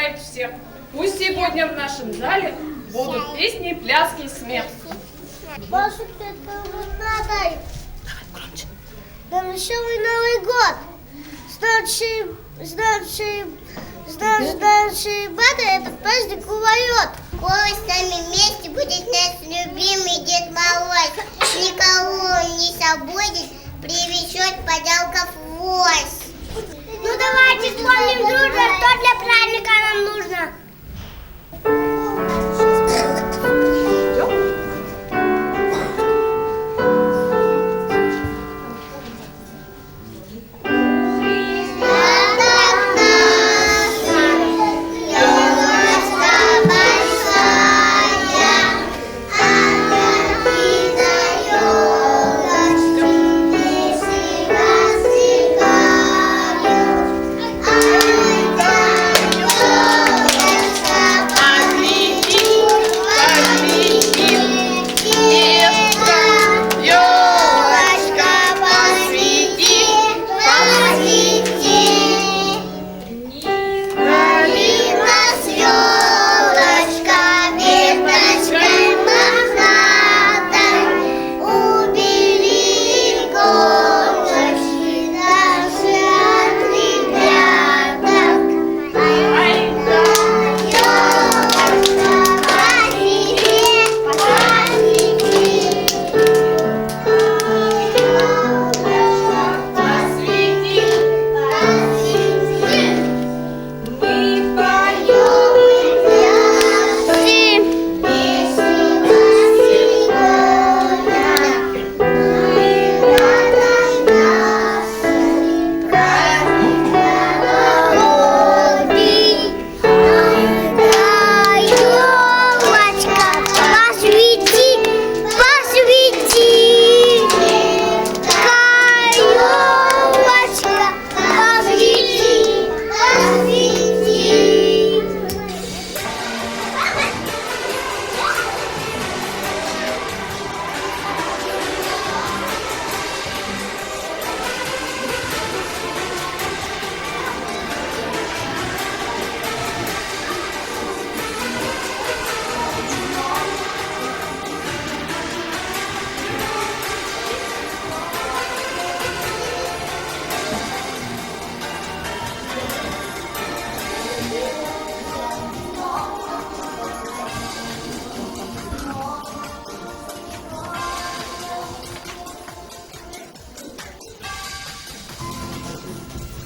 приглашать всех. Пусть сегодня в нашем зале будут песни, пляски, смех. Бабушка, это вот надо. Давай громче. Да веселый Новый год. Значит, бата этот праздник увоет. Ой, с нами вместе будет наш любимый Дед Мороз. Никого он не забудет, привезет подарков вось. Ну давайте вспомним дружно, что для праздника нам нужно.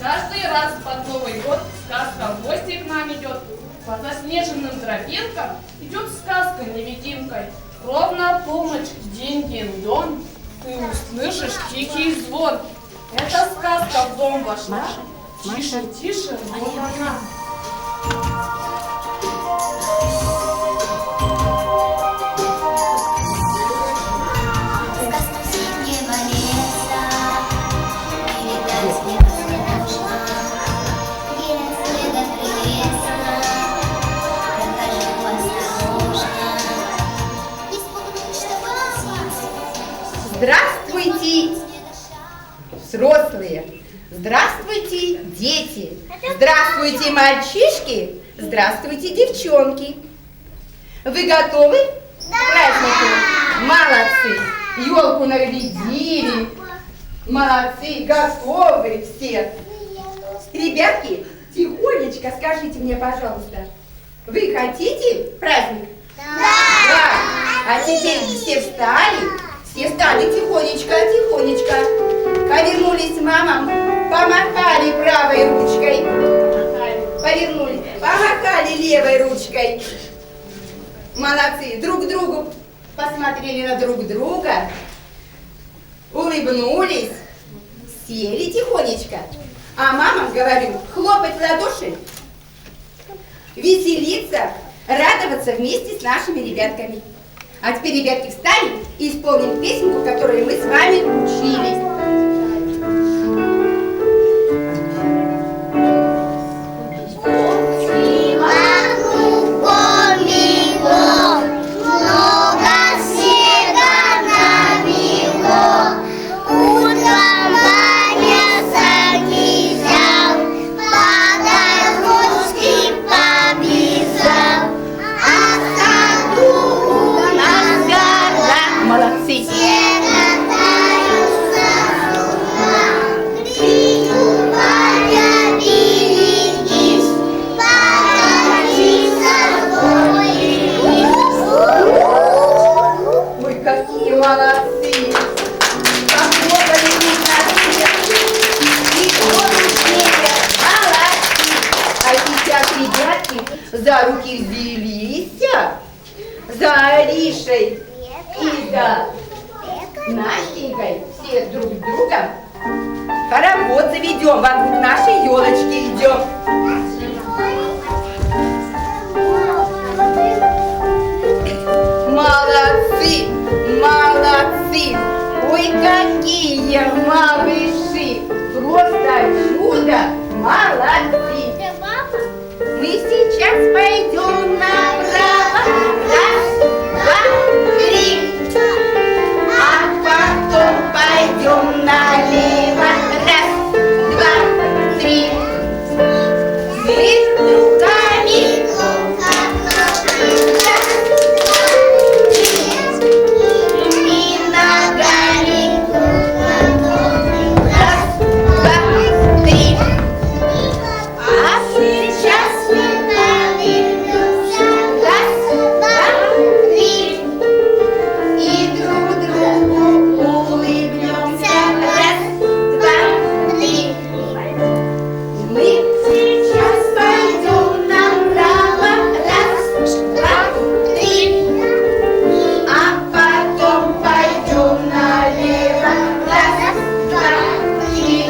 Каждый раз под Новый год сказка в гости к нам идет. По заснеженным тропинкам идет сказка невидимкой. Ровно полночь, день-день-дон, ты услышишь тихий звон. Эта сказка в дом вошла. Тише, тише, вот она. Здравствуйте, взрослые! Здравствуйте, дети! Здравствуйте, мальчишки! Здравствуйте, девчонки! Вы готовы к празднику? Молодцы! Елку нарядили! Молодцы! Готовы все! Ребятки, тихонечко скажите мне, пожалуйста, вы хотите праздник? Да! А теперь все встали? Все встали тихонечко, тихонечко. Повернулись мамам, помахали правой ручкой. Повернулись, помахали левой ручкой. Молодцы. Друг другу посмотрели на друг друга. Улыбнулись. Сели тихонечко. А мамам говорю, хлопать в ладоши, веселиться, радоваться вместе с нашими ребятками. А теперь, ребятки, встали и исполним песенку, которую мы с вами учились. Подружки за руки взялись, за Аришей и за Настенькой, все друг с другом, хоровод заведем, вокруг нашей елочки идем. Молодцы, молодцы, ой, какие малыши, просто чудо, молодцы. Мы сейчас пойдем направо, раз, два, три, а потом пойдем налево, раз, два, три. Мы руками и ногами, раз, два, три. А сейчас раз, два, три. И друг другу улыбнемся. Раз, два, три. Мы сейчас пойдем направо. Раз, два, три. А потом пойдем налево. Раз, два, три.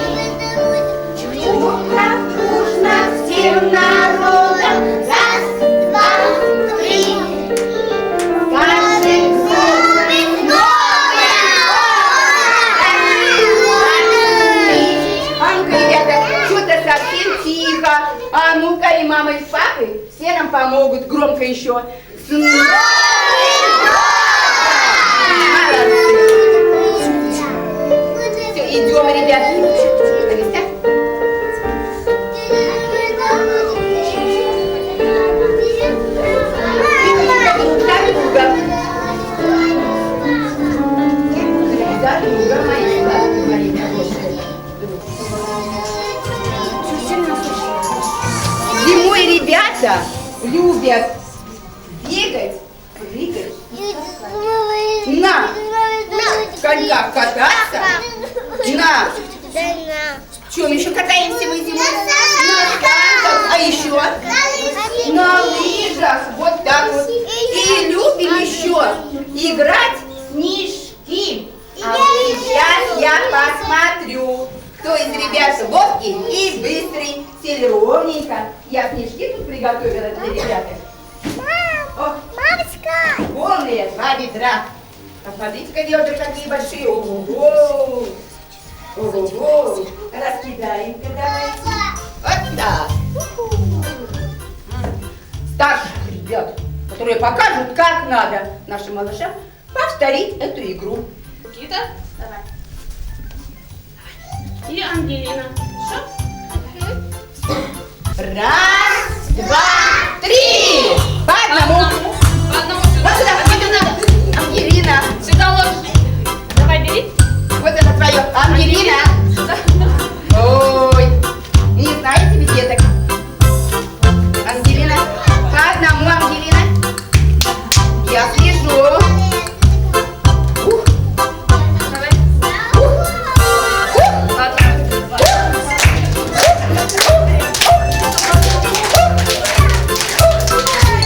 Чудо дружно всем народом. Раз, два, три. Скажем зубы новое. А ну-ка, ребята, что-то совсем тихо. А ну-ка, и мама, и папы все нам помогут. Громко еще. С Новым годом! Молодцы. Все, идем, ребята. Алиса? Зимой ребята любят бегать, прыгать, на коньках кататься, на чем еще катаемся мы зимой? На санках, а еще на лыжах, вот так вот. И любим еще играть в снежки. А сейчас я посмотрю, кто из ребят ловкий и быстрый, сели ровненько. Я снежки тут приготовила для ребят. Ох, полные 2 ведра. Посмотрите-ка, ведра какие большие. Ого! Ого! Раскидаем-ка давайте. Вот так. Старших ребят, которые покажут, как надо нашим малышам повторить эту игру. Никита, давай. И Ангелина. Хорошо? Раз, два, три. По одному. По одному Вот сюда. сюда, вот сюда. Ангелина. Сюда ложь. Давай, бери. Вот это твое. Ангелина. Ой. Не знаете ведь деток? Ангелина. По одному, Ангелина. Я слежу. Ух. Давай. Ух. Ладно.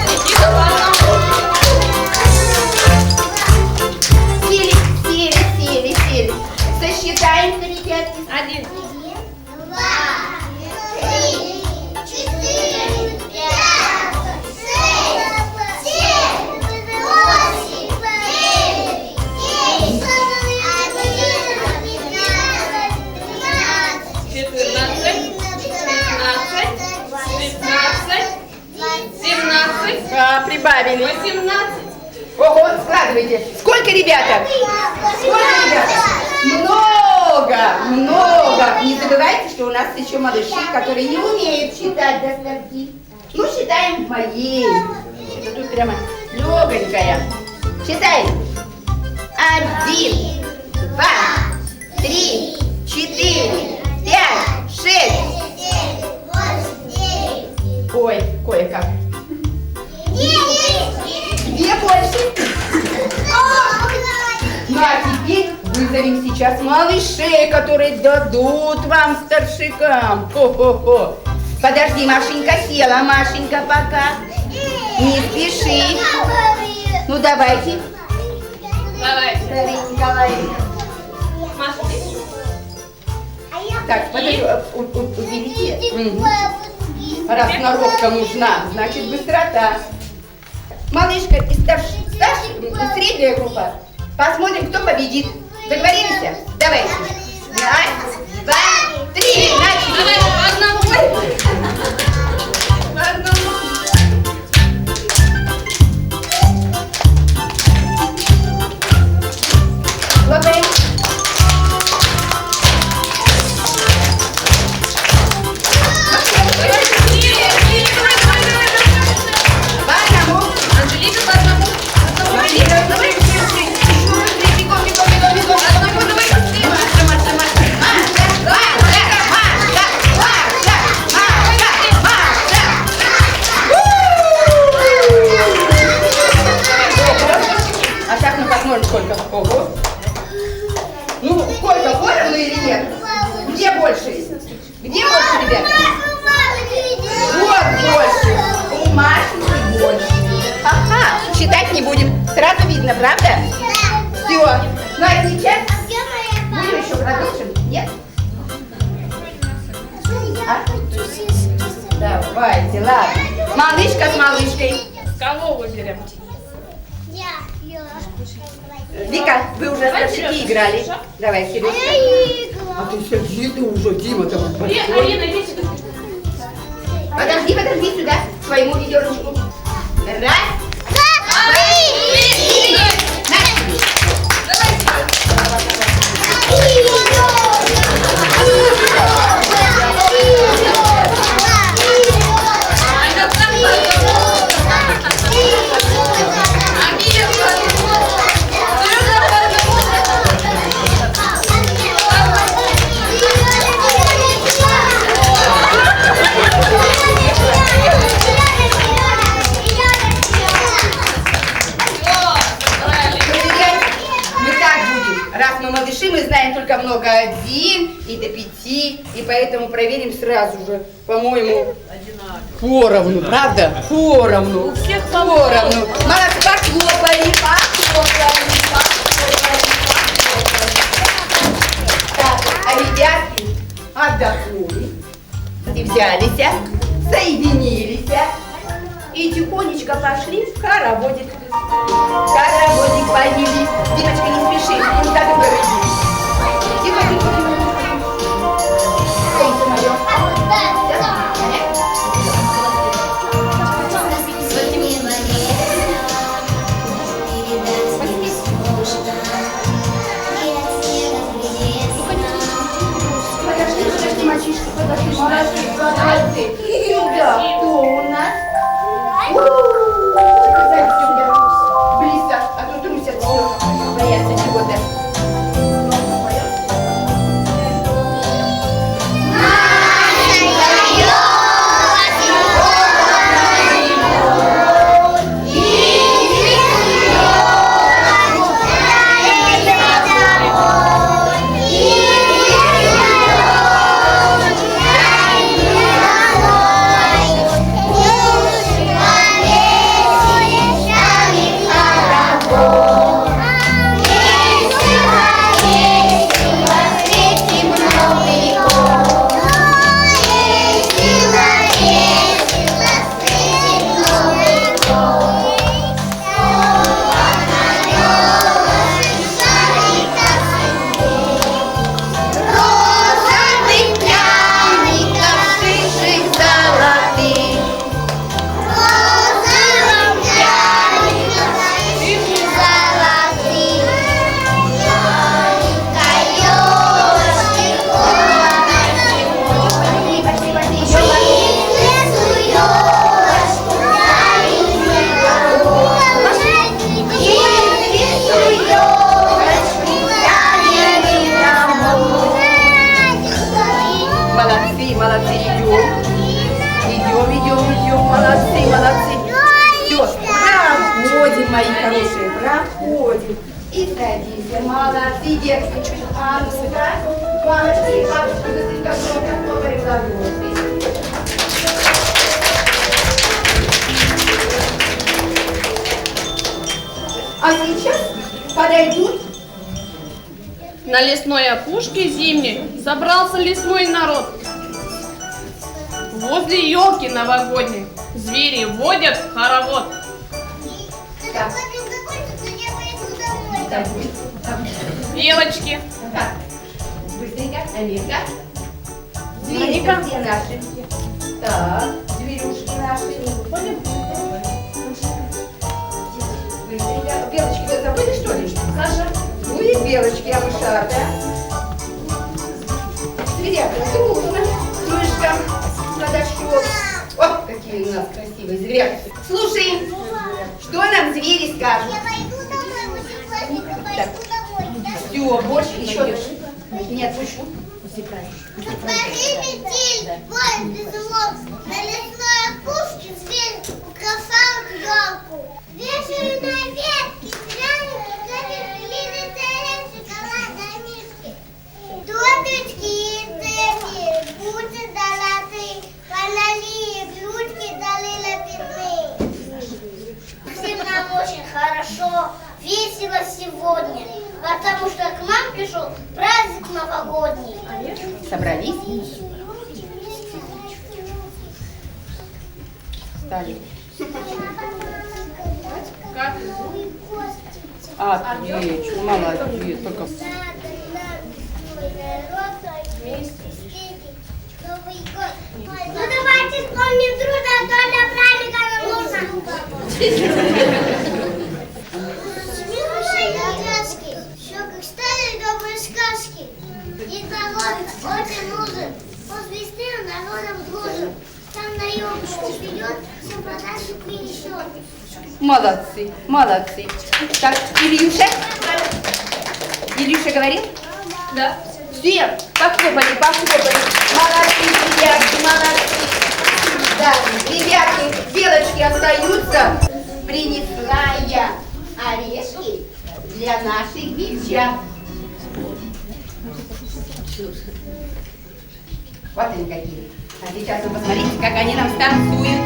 Никита, по одному. Сели. Сосчитаем, ребятки. 1. 2, 3, 4, 5, 6, 7, 8, 9, 10, 11, 12, 14, 15, 16, 17, Прибавили. 18. Ого, складывайте. Сколько, ребята? Сколько, ребята? Много. Не забывайте, что у нас еще малыши, которые не умеют считать до скольки. Ну, считаем в моей. Это тут прямо легонькая. Считаем. 1, 2, 3, 4, 5, 6. Ой, кое-как. 2 больше. Ну а теперь вызовем сейчас малышей, которые дадут вам старшикам. Хо-хо-хо. Подожди, Машенька села. Машенька, пока. Не спеши. Ну, давайте. Давайте. Дарья Николаевна. Маша, ты? Так, подожди, уберите. Раз сноровка нужна, значит быстрота. Малышка и средняя группа. Посмотрим, кто победит. Договорились? Давайте. Раз, два, три. Начали. Давай, по одному. По одному. Хлопаем. По одному. Анжелика, по одному. Марина, давай быстрее. Еще быстрее. Бегом, бегом, бегом, бегом. Одному, давай быстрее. Маша, Маша, Маша. А так мы посмотрим, сколько. Ого. Ну, сколько, понял или нет? Где больше? Где больше, ребята? Вот больше. У Машеньки больше. Ага, считать не будем. Сразу видно, правда? Все. Ну а сейчас будем еще продолжим? Нет? А? Давайте, ладно. Малышка с малышкой. Кого выберем? Вика, вы уже Давай, старшики Сережа, играли. Сережа. Давай, Сережка. А ты сиди, ты уже, Дима, там Арина, иди сюда. Подожди, подожди сюда, к своему ведерочку. Раз, начали. Мы так будем. Раз мы малыши, мы знаем только много 1 и до 5, и поэтому проверим сразу же, по-моему, поровну, правда? Поровну. У всех поровну. Молодцы, похлопали, похлопали. Так, а ребятки отдохнули, и взялись, соединились, и тихонечко пошли в хороводик. Хороводик поели. Димочка, не спеши, не за друга иди. Тихо, тихо, тихо. Солнце мое. Подожди, мальчишка, подожди, молодцы, молодцы. Сюда, кто у нас? Зайди сюда, близко, а то трусят все, боятся чего-то. Молодцы, идем, молодцы. Все, проходим, мои хорошие, проходим. И садимся, молодцы, детки. А ну-ка, мамочки, папочки, быстренько, громко, хлопаем в ладоши. А сейчас подойдут. На лесной опушке зимней собрался лесной народ. Возле елки новогодней звери водят хоровод. Так. Я пойду домой. Так, Белочки, так. Быстренько, Амирка. Вероника. Зверюшки где наши? Так, зверюшки наши. Быстренько. Белочки вы забыли, что ли? Саша, Ну и белочки, а мышата. Зверята, дружно, мышкам, подошел. О, какие у нас красивые зверята. Слушай, что нам звери скажут? Я пойду домой, очень классненько Так. пойду домой. Все, больше еще не отпущу. Смотри, метель, воет без улов. На лесной опушке зверь украшал елку. Вешаю на ветке пряники, завершили царя шоколада мишки. Торточки и цепи, бусы золотые, фонари, блюдки долыла пятны. Всем нам очень хорошо, весело сегодня, потому что к нам пришел праздник новогодний. Собрались? Стали. как? Отлично, молодец. Только... Ну давайте вспомним дружно, что для праздника нам нужно. Смешные краски, все как старые добрые сказки. Дед Мороз очень нужен, он весны народом дружен. Там на елку вперед, все подарки принесет. Молодцы, молодцы. Так, Ильюша? Ильюша говорил? Да. Все, похлопали, похлопали. Молодцы, ребятки, молодцы. Да, ребятки, белочки остаются. Принесла я орешки для наших девчат. Вот они какие. А сейчас вы посмотрите, как они нам станцуют.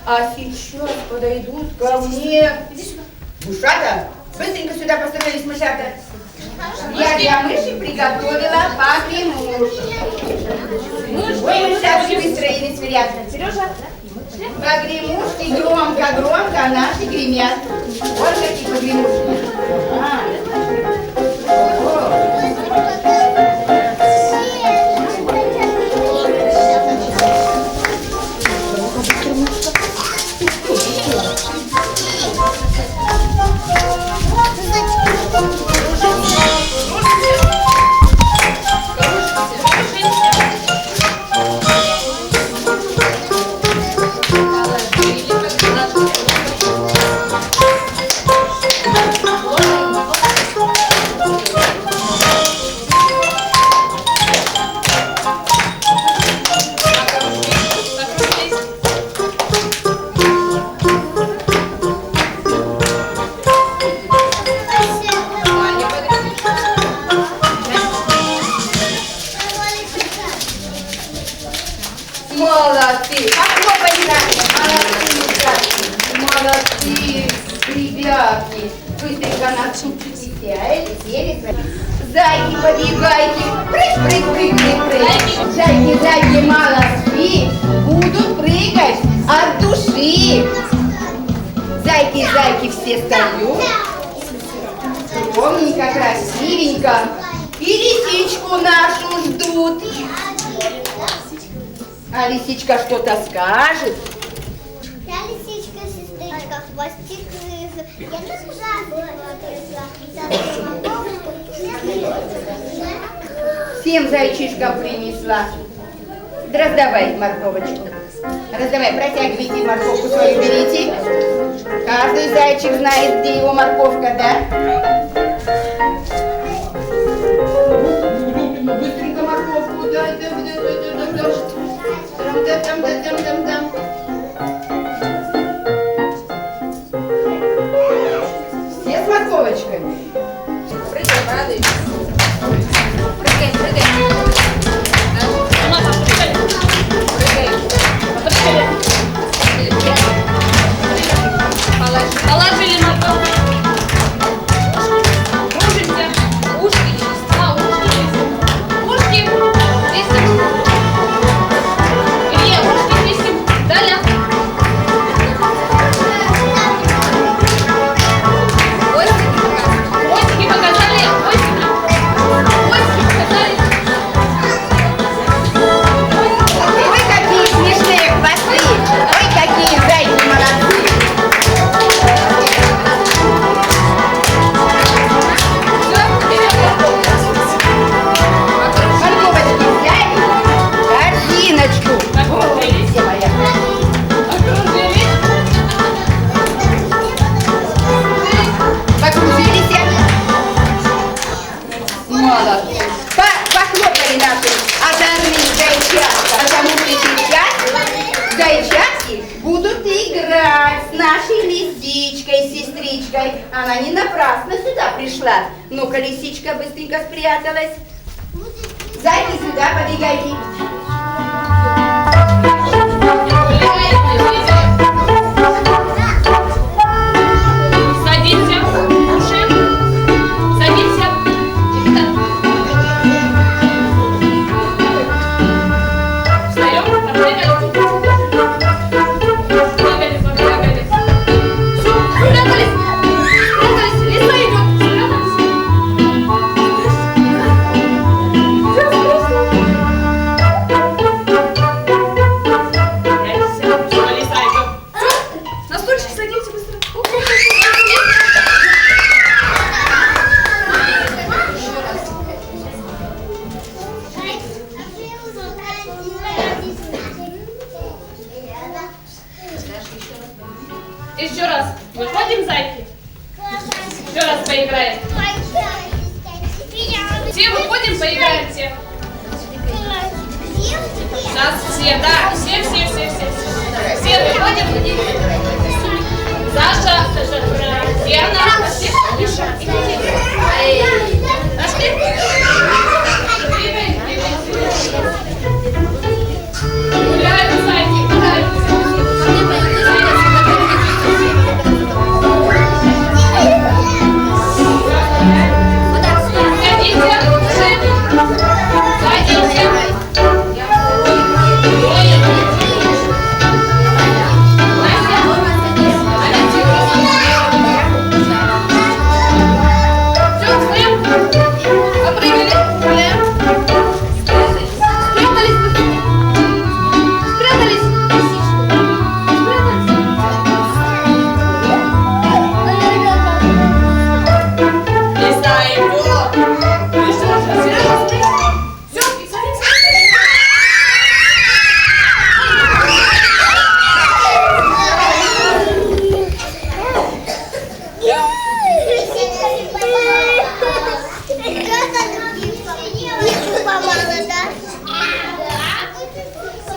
А сейчас подойдут ко мне. Мышата, быстренько сюда постановились, мышата. Я для мыши приготовила погремушки. Ой, мышатки выстроились в ряд. Сережа, погремушки громко-громко наши гремят. Вот какие погремушки. Молодцы! Похлопайте нам! Молодцы, молодцы, ребятки! Быстренько нас тут сели. Зайки, побегайте! Прыг, прыг, прыг, прыг, прыг! Зайки, зайки, молодцы! души. Зайки, зайки все встают. Ровненько, красивенько. И лисичку нашу ждут. А лисичка что-то скажет. Я лисичка, сестричка, хвостик рыжий. Я так ужасно Всем зайчишкам принесла. Раздавай морковочку. Раздавай, протягивайте морковку свою, берите. Каждый зайчик знает, где его морковка, да? Быстренько морковку, да. Там. Все с морковочками? Прыгай, радуйся. Прыгай. Положили морковку. Кружимся. Ушки чисто. Ушки. Весим. Илья, ушки весим. Далее. Хвостики показали. Хвостики показали. Ой, какие смешные хвосты! Ой, какие зайки молодцы! Морковочки взяли, корзиночку. Окружились. Где моя? Покружились. Молодцы. Похлопали наши озорные зайчатки. Потому что сейчас зайчатки будут играть с нашей лисичкой, сестричкой. Она не напрасно сюда пришла. Ну-ка, лисичка быстренько спряталась. Зайки сюда подбегайте. Садимся. Уши. Садимся. Встаем. Побегали. Побегали. Спрятались. Лиса идет. Все, лиса идет. Все. На стульчик садимся быстро. Еще раз. Выходим, зайки. Еще раз поиграем. Все выходим, поиграем все. Сейчас все, да. Все. Все выходим. Саша, Диана, все. Миша, идите. Пошли. Двигаем. Гуляем, зайки, гуляем.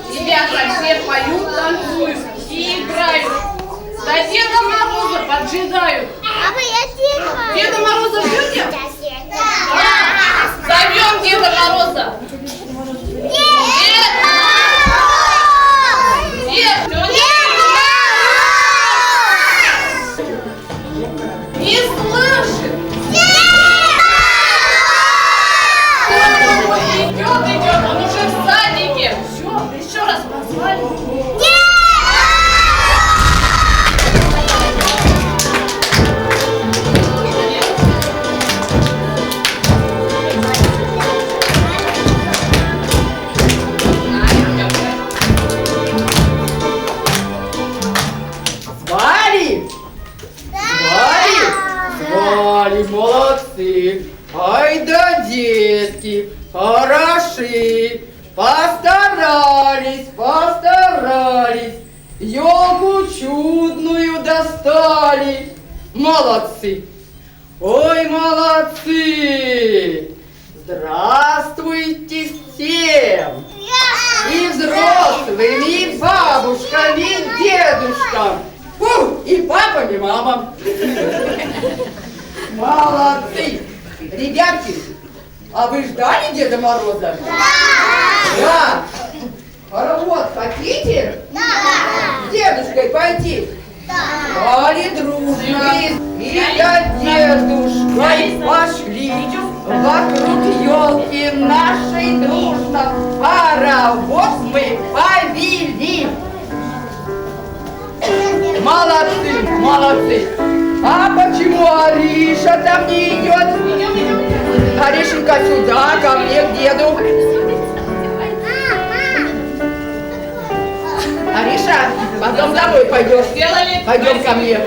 Ребята все поют, танцуют и играют. До Деда Мороза поджидают. Папа, я Деда Мороза ждете? Да. Зовем Деда Мороза. Дед! Не слышит. Идет, он уже в садике. Все, еще раз позвали. Хороши, постарались, постарались, елку чудную достали. Молодцы! Ой, молодцы! Здравствуйте всем! И взрослым, и бабушкам, и дедушкам, и папам, и мамам. Молодцы! Ребятки, а вы ждали Деда Мороза? Да! Хоровод хотите? Да! С дедушкой пойти? Да! Али дружно! И за дедушкой пошли вокруг елки нашей дружно. Хоровод мы повели. Молодцы, молодцы! А почему Ариша там не идет? Аришенька сюда, ко мне, к деду. Ариша, потом домой пойдешь. Сделали? Пойдем ко мне.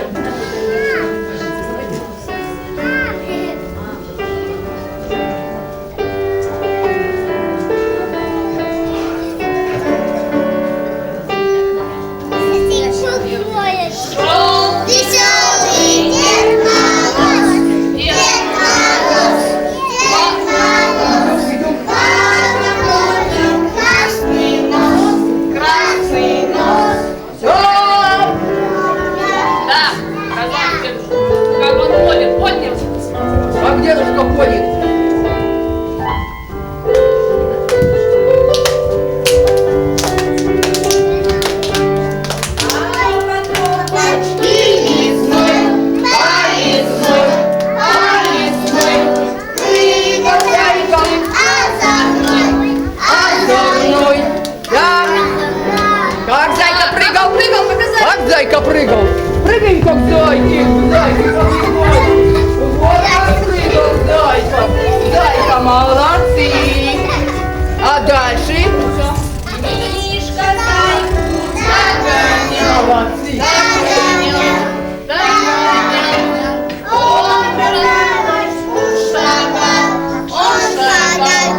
Веселый Дед Мороз! Дед Мороз! Дед Мороз! Красный нос! Красный нос! Все! Да, сказал дедушка. Как он ходит, поднял. Как дедушка ходит? Зайка прыгал, прыгай как зайки, зайки побегай. Вот как прыгал зайка, зайка молодцы. А дальше? Мишка зайку догонял, Молодцы. он шагал, он шагал.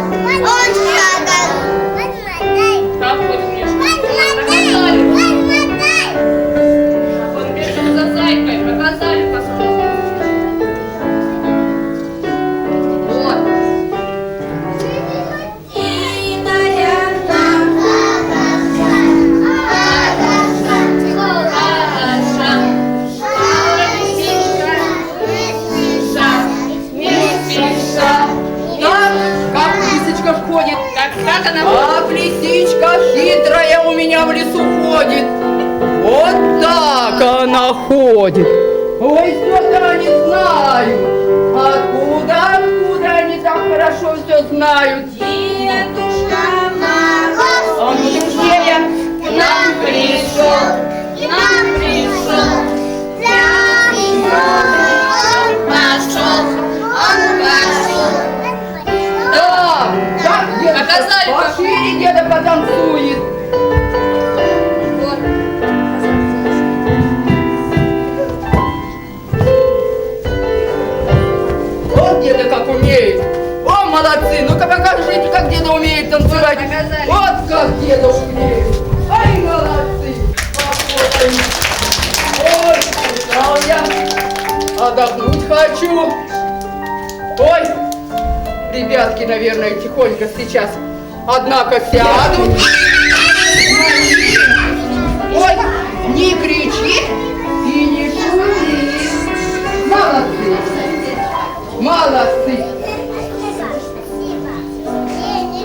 Как ходит Мишка? Он бежит за зайкой. Показали, посмотрим. Вот. Как лисичка ходит. Как она Как лисичка хитрая у меня в лесу ходит. Вот так она ходит. Ой, что-то не знаю. Откуда они так хорошо все знают? Дедушка Мороз А ну быстрее. к нам пришел, он пошел. Да, как дедушка Показали, как. пошире деда потанцует. Вот деда как умеет. О, молодцы, ну-ка покажите, как деда умеет танцевать. Вот как деда умеет. Ай, молодцы. Посмотрим. Ой, устал я. Отдохнуть хочу. Ой, ребятки, наверное, тихонько сейчас, однако, сядут. Ой, не кричи и не шуми. Молодцы. Молодцы.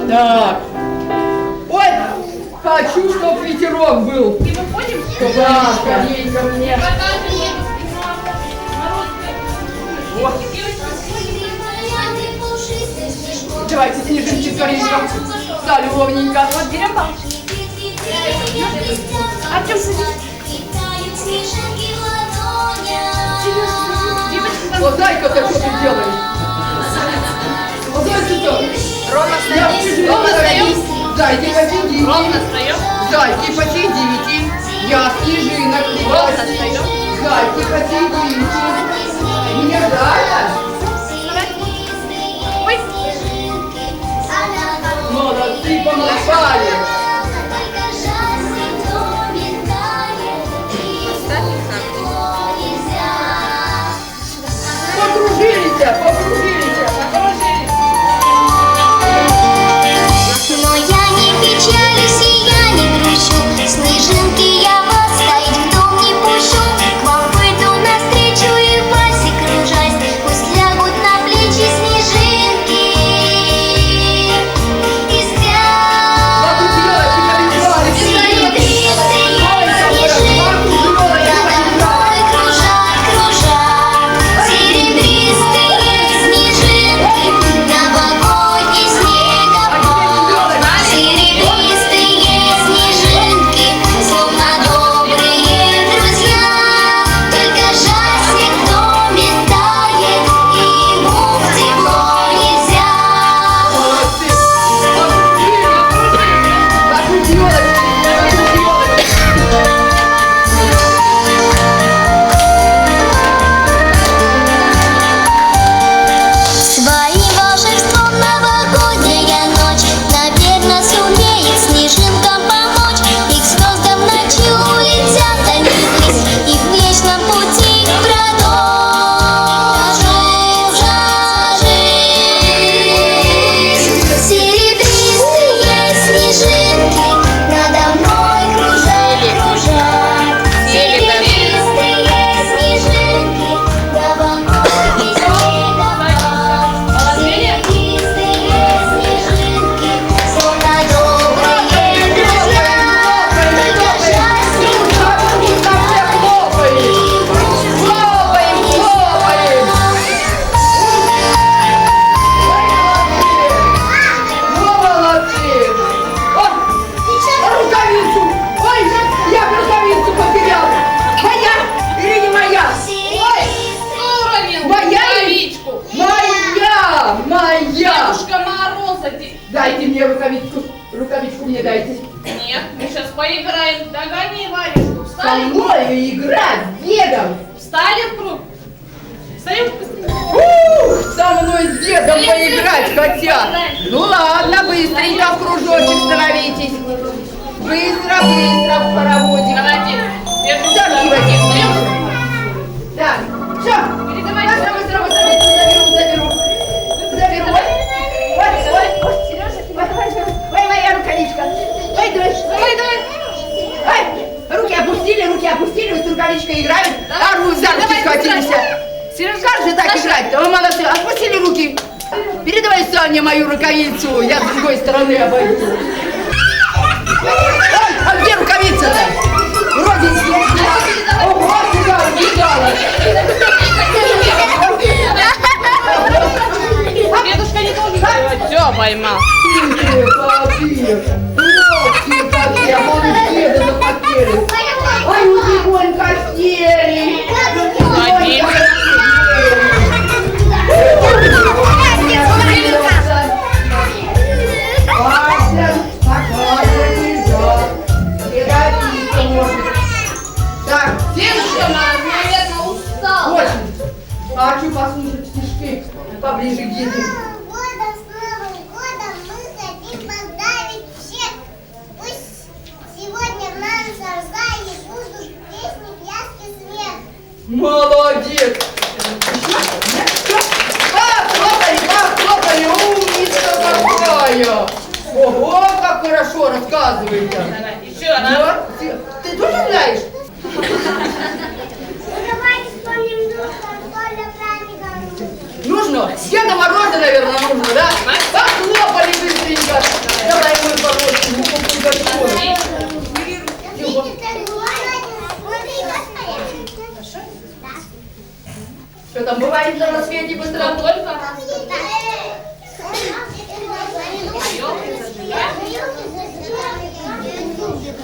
Так. Ой, хочу, чтоб ветерок был. И выходим? Да, скорее ко мне. Покажи. Вот. Давайте снежинки скорее. Стали ровненько. Вот берем палочки. Артем, садись. Вот зайка-то что ты делаешь? Вот зайка-то. Ровно Я стоим. вижу, Ровно стоим. зайки, посидите. Ровно стоим. Зайки, посидите. Я снежинок Ровно приготовлю. стоим. Зайки, посидите. Мне жаль. Ой. Молодцы. молодцы, помахали. Покружились, покружились. Но я не печалюсь и я не грущу. Снежинки я вас стоять в дом не пущу. К вам выйду навстречу и в вальсе кружась. Пусть лягут на плечи снежинки и спят. Серебристые снежинки надо мной кружат, кружат. Серебристые снежинки, новогодний снегопад. Серебристые снежинки, словно добрые друзья. Только жаль, снег в доме тает, и ему в тепло нельзя. Молодцы, покружились. Своим волшебством новогодняя ночь, наверно, сумеет снежинкам помочь. Их звездам ночью улетят они ввысь, и в вечном пути продолжим жизнь. Серебристые снежинки надо мной кружат, кружат. Серебристые снежинки, новогодний снегопад. Серебристые снежинки, словно добрые друзья. Только жаль, снег в доме тает, и Рукавицу! Ой, я рукавицу потерял! Моя или не моя? Уронил Моя? рукавичку. Моя! Моя! Дедушка Мороза. Дайте мне рукавичку. Рукавичку мне дайте. Нет, мы сейчас поиграем. Догони варежку. Со Встали? мною играть с дедом. Встали в круг. Встаем. Ух, со мной с дедом поиграть хотят. Ну ладно, быстренько в кружочек становитесь. Быстро, быстро в хороводик. Давайте. Держу Так, сюда. Иваник. Встаем. Так, все. Передавай. Быстро, быстро, быстро, заберу. Заберу. Ой, Сережа, ой, моя рукавичка. Ой, давай. Ой, руки опустили, вы с рукавичкой играют, а за руки схватились. Сережа, как же так играть-то? Вы молодцы, отпустили руки. Передавай Соне мою рукавицу, я с другой стороны обойду. А где рукавица-то? Вроде здесь. Ого, куда убегала? Дедушка не должен делать. Все, поймал. Какие, а вон и деда захотели. Ой, у Тихонька сели. Так, Дедушка, наверное, устал. очень. Хочу послушать стишки поближе к деду. С Новым годом мы хотим поздравить всех. Пусть сегодня в нашем зале будут песни, пляски, смех. Молодец. Похлопали, умница какая. Ого, как хорошо рассказываете. Давай, еще раз. Ты тоже знаешь? Давайте вспомним дружбу, Коля праздником. Нужно? Деда Мороза, наверное, нужно, да? Похлопали быстренько. Давай мы поможем. Что там бывает на рассвете быстро? Только.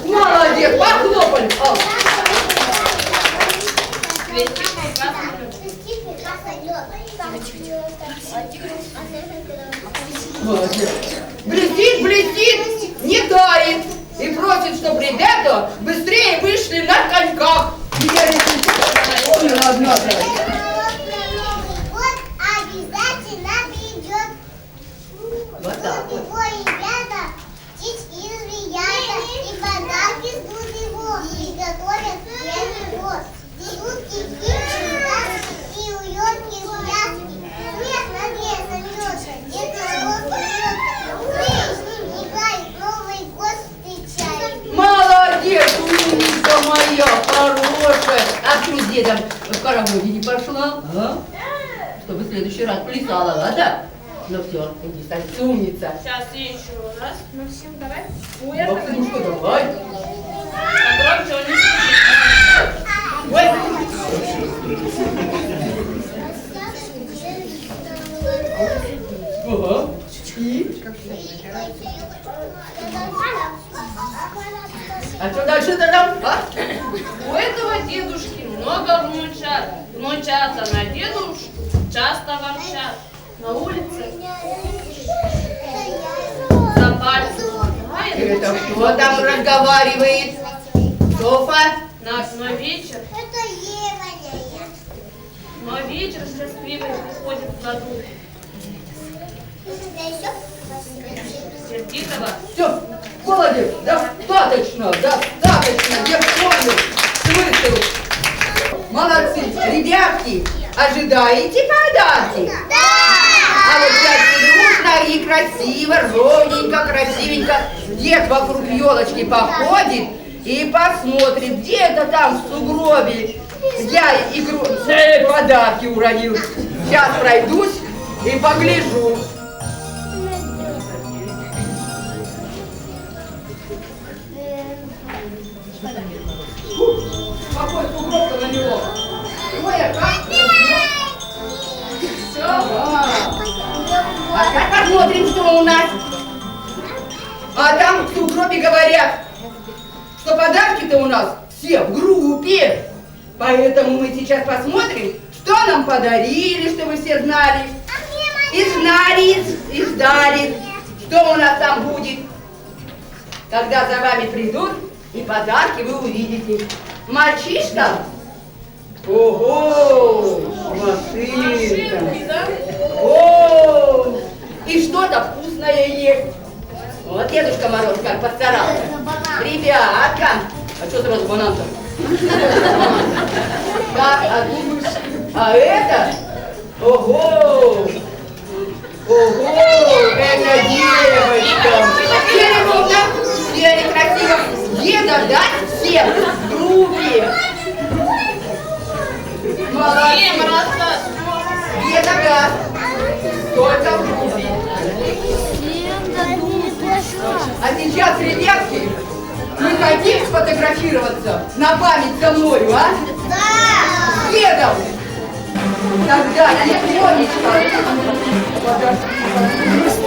Молодец, похлопали. Молодец. Блестит, блестит, не тает. И просит, чтобы ребята быстрее вышли на коньках. Одна. Вот обязательно придет. Вот так вот. Его ребята дедом в хороводе не пошла, а? Чтобы в следующий раз плясала, ладно? Ну все, иди, Саня, умница. Сейчас еще раз. Максим, давай. Максим, что, давай? Погромче, он не слышит. Ой. Ага. И? А что дальше-то там? А? У этого дедушки много внучат. Внучата на дедушку часто ворчат. На улице за пальцем хватает. Это кто там разговаривает? Софа? Но вечер, Это Ева. но вечер счастливый уходит в году. Сердитого. Все, молодец, достаточно, я понял смысл. Молодцы, ребятки, ожидаете подарки? А вот так дружно и красиво, ровненько, красивенько дед вокруг елочки походит и посмотрит, где-то там в сугробе я подарки уронил. Сейчас пройдусь и погляжу. Какой сугроб-то на него? Ой, а как? Все. А как посмотрим, что у нас? А там в сугробе говорят, что подарки-то у нас все в группе. Поэтому мы сейчас посмотрим, что нам подарили, чтобы все знали. И знали, и ждали, что у нас там будет. Когда за вами придут, и подарки вы увидите. Мальчишка? Ого! Машинка! Машинки, да? О! И что-то вкусное есть. Вот Дедушка Мороз как постарался. Ребятка! А что сразу банан-то? Так, а это? Ого! Ого! Это девочка! Все красиво! Деда, да? Всем в группе! Молодцы! Всем рассказывай. Деда, да! Только в группе! А сейчас, ребятки, мы хотим сфотографироваться на память со мною, а? Да! Дедом! Тогда тихонечко. Подожди.